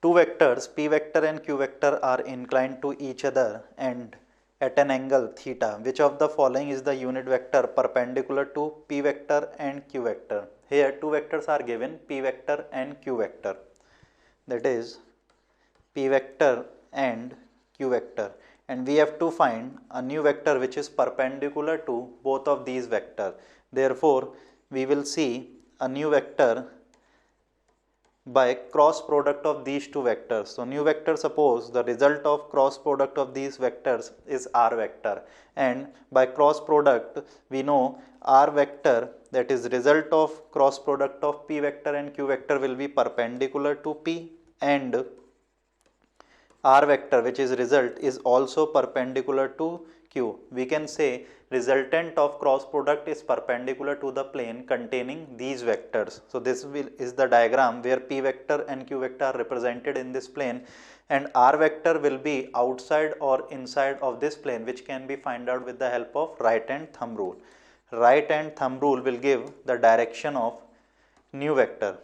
two vectors p vector and q vector are inclined to each other and at an angle theta, which of the following is the unit vector perpendicular to p vector and q vector? Here two vectors are given, p vector and q vector, that is p vector and q vector, and we have to find a new vector which is perpendicular to both of these vectors. Therefore we will see a new vector by cross product of these two vectors. So new vector, suppose the result of cross product of these vectors is r vector, and by cross product we know r vector, that is result of cross product of p vector and q vector, will be perpendicular to p, and r vector, which is result, is also perpendicular to q. We can say resultant of cross product is perpendicular to the plane containing these vectors. So this is the diagram where p vector and q vector are represented in this plane, and r vector will be outside or inside of this plane, which can be found out with the help of right hand thumb rule. Right hand thumb rule will give the direction of new vector.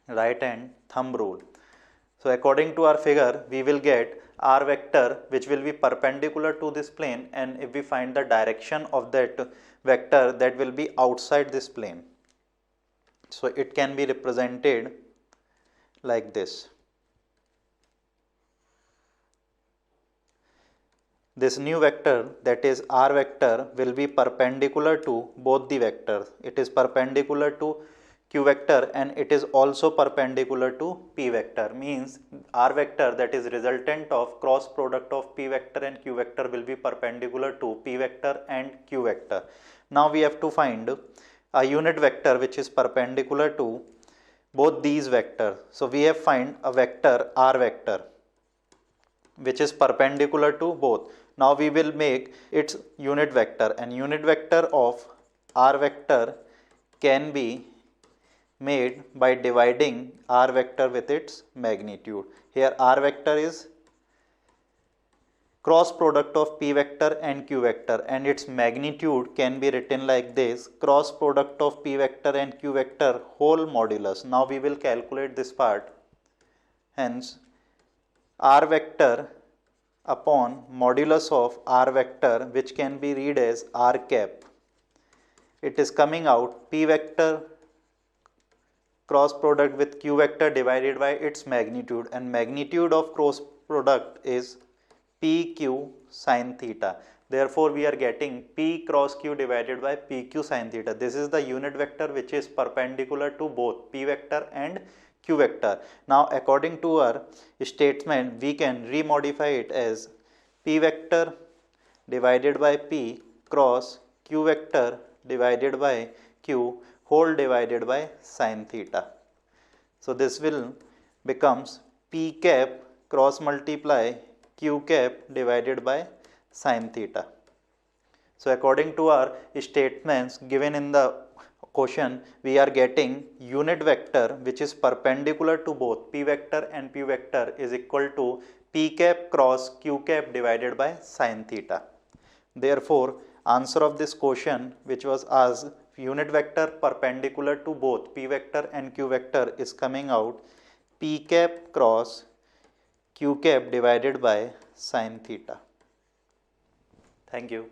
Right hand thumb rule. So according to our figure, we will get r vector which will be perpendicular to this plane, and if we find the direction of that vector, that will be outside this plane. So it can be represented like this. This new vector, that is r vector, will be perpendicular to both the vectors. It is perpendicular to q vector and it is also perpendicular to p vector, means r vector, that is resultant of cross product of p vector and q vector, will be perpendicular to p vector and q vector. Now we have to find a unit vector which is perpendicular to both these vectors. So we have find a vector r vector which is perpendicular to both. Now we will make its unit vector, and unit vector of r vector can be made by dividing r vector with its magnitude. Here r vector is cross product of p vector and q vector, and its magnitude can be written like this: cross product of p vector and q vector whole modulus. Now we will calculate this part. Hence r vector upon modulus of r vector, which can be read as r cap. It is coming out p vector cross product with q vector divided by its magnitude, and magnitude of cross product is pq sin theta. Therefore we are getting p cross q divided by pq sin theta. This is the unit vector which is perpendicular to both p vector and q vector. Now according to our statement, we can remodify it as p vector divided by p cross q vector divided by q whole divided by sin theta. So this will becomes p cap cross multiply q cap divided by sin theta. So according to our statements given in the question, we are getting unit vector which is perpendicular to both p vector and p vector is equal to p cap cross q cap divided by sin theta. Therefore answer of this question, which was asked unit vector perpendicular to both p vector and q vector, is coming out p cap cross q cap divided by sin theta. Thank you.